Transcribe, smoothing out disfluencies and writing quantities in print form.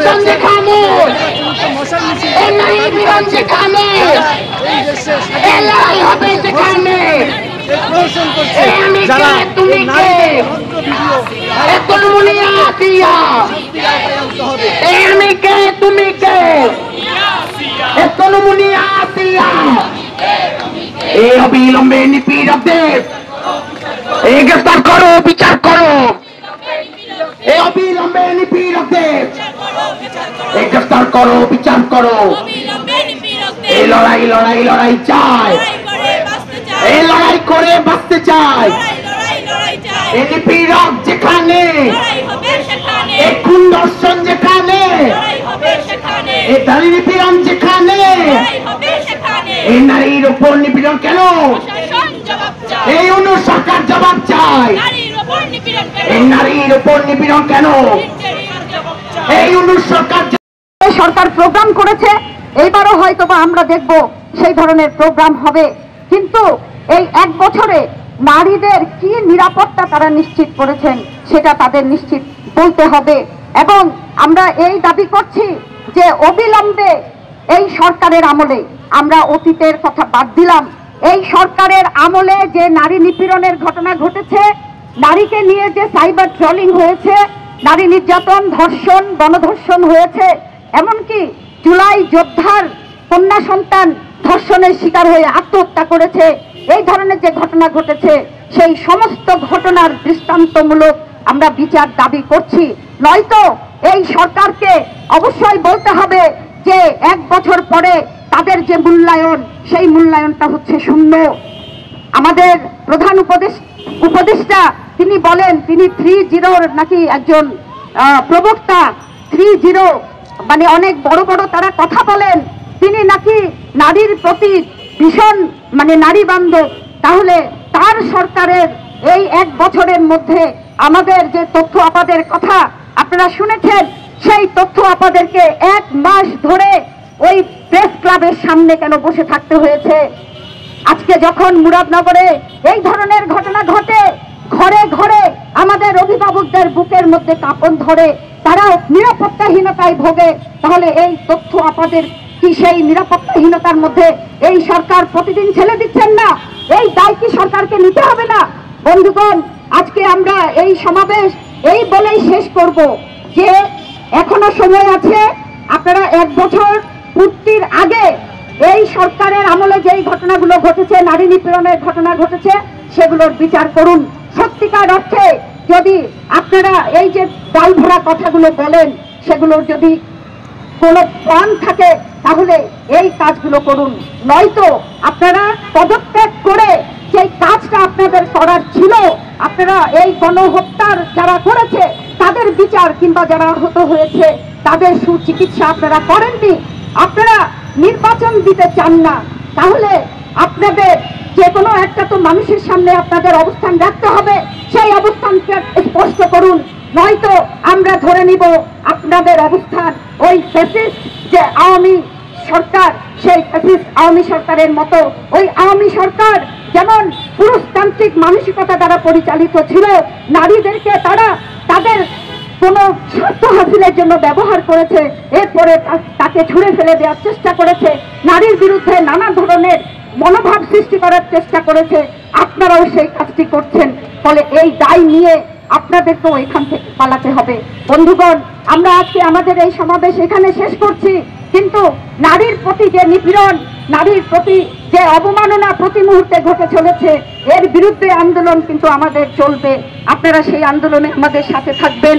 সঞ্জয় খামোশ, এই নারী নিপীড়ন যেখানে, এই লড়াই হবে যেখানে, আমি কে তুমি কে, তনুমনি আসিয়া, আমি কে তুমি কে, তনুমনি আসিয়া, এই অবিলম্বে নিপীড়কদের গ্রেফতার করো, বিচার করো, এই অবিলম্বে নিপীড়কদের গ্রেফতার করো, বিচার করো। এই লড়াই লড়াই লড়াই চাই, এই লড়াই করে বাঁচতে চাই। এই নিপীড়ক যেখানে, এই খুন ধর্ষণ যেখানে, এই নারী নিপীড়ন যেখানে, এই নারীর উপর নিপীড়ন কেন, এই অনু সরকার জবাব চাই। এই নারীর উপর নিপীড়ন কেন, এই অনু সরকার। সরকার প্রোগ্রাম করেছে, এইবারও হয়তো বা আমরা দেখব সেই ধরনের প্রোগ্রাম হবে। কিন্তু এই এক বছরে নারীদের কি নিরাপত্তা তারা নিশ্চিত করেছেন সেটা তাদের নিশ্চিত বলতে হবে। এবং আমরা এই দাবি করছি যে অবিলম্বে এই সরকারের আমলে, আমরা অতীতের কথা বাদ দিলাম, এই সরকারের আমলে যে নারী নিপীড়নের ঘটনা ঘটেছে, নারীকে নিয়ে যে সাইবার ট্রলিং হয়েছে, নারী নির্যাতন, ধর্ষণ, গণধর্ষণ হয়েছে, এমনকি জুলাই যোদ্ধার কন্যা সন্তান ধর্ষণের শিকার হয়ে আত্মহত্যা করেছে, এই ধরনের যে ঘটনা ঘটেছে সেই সমস্ত ঘটনার দৃষ্টান্তমূলক আমরা বিচার দাবি করছি। নয়তো এই সরকারকে অবশ্যই বলতে হবে যে এক বছর পরে তাদের যে মূল্যায়ন, সেই মূল্যায়নটা হচ্ছে শূন্য। আমাদের প্রধান উপদেষ্টা তিনি বলেন, তিনি 3-0 নাকি একজন প্রবক্তা, 3-0 মানে অনেক বড় বড় তারা কথা বলেন, তিনি নাকি নারীর প্রতি ভীষণ মানে নারী বান্ধব। তাহলে তার সরকারের এই এক বছরের মধ্যে আমাদের যে তথ্য আপাদের কথা আপনারা শুনেছেন, সেই তথ্য আপাদেরকে 1 মাস ধরে ওই প্রেস ক্লাবের সামনে কেন বসে থাকতে হয়েছে? আজকে যখন মুরাদনগরে এই ধরনের ঘটনা ঘটে, ঘরে ঘরে আমাদের অভিভাবকদের বুকের মধ্যে কাঁপন ধরে, তারা নিরাপত্তাহীনতায় ভোগে, তাহলে এই তথ্য আপাদের কি সেই নিরাপত্তাহীনতার মধ্যে এই সরকার প্রতিদিন ছেলে দিচ্ছেন না? এই দায় কি সরকারকে নিতে হবে না? বন্ধুগণ, আজকে আমরা এই সমাবেশ এই বলেই শেষ করব যে এখনো সময় আছে। আপনারা 1 বছর পূর্তির আগে এই সরকারের আমলে যেই ঘটনাগুলো ঘটেছে, নারী নিপীড়নের ঘটনা ঘটেছে, সেগুলোর বিচার করুন। সত্যিকার অর্থে যদি আপনারা এই যে ডাল ভরা কথাগুলো বলেন, সেগুলোর যদি কোনো প্রাণ থাকে তাহলে এই কাজগুলো করুন। নয়তো আপনারা পদত্যাগ করে সেই কাজটা আপনাদের করার ছিল, আপনারা এই গণহত্যার যারা করেছে তাদের বিচার কিংবা যারা আহত হয়েছে তাদের সুচিকিৎসা আপনারা করেননি। আপনারা নির্বাচন দিতে চান না, তাহলে আপনাদের যে কোনো একটা তো মানুষের সামনে আপনাদের অবস্থান রাখতে হবে, সেই অবস্থানকে স্পষ্ট করুন। নয়তো আমরা ধরে নিব আপনাদের অবস্থান ওই ফ্যাসিস্ট যে আওয়ামী সরকার, সেই ফ্যাসিস্ট আওয়ামী সরকারের মতো। ওই আওয়ামী সরকার যেমন পুরুষতান্ত্রিক মানসিকতা দ্বারা পরিচালিত ছিল, নারীদেরকে তারা তাদের কোনো স্বার্থ হাসিলের জন্য ব্যবহার করেছে, এরপরে তাকে ছুঁড়ে ফেলে দেওয়ার চেষ্টা করেছে, নারীর বিরুদ্ধে নানা ধরনের মনোভাব সৃষ্টি করার চেষ্টা করেছে। আপনারাও সেই কাজটি করছেন। ফলে এই দায় নিয়ে আপনাদেরকেও এখান থেকে পালাতে হবে। বন্ধুগণ, আমরা আজকে আমাদের এই সমাবেশ এখানে শেষ করছি, কিন্তু নারীর প্রতি যে নিপীড়ন, নারীর প্রতি যে অবমাননা প্রতি মুহূর্তে ঘটে চলেছে, এর বিরুদ্ধে আন্দোলন কিন্তু আমাদের চলবে। আপনারা সেই আন্দোলনে আমাদের সাথে থাকবেন।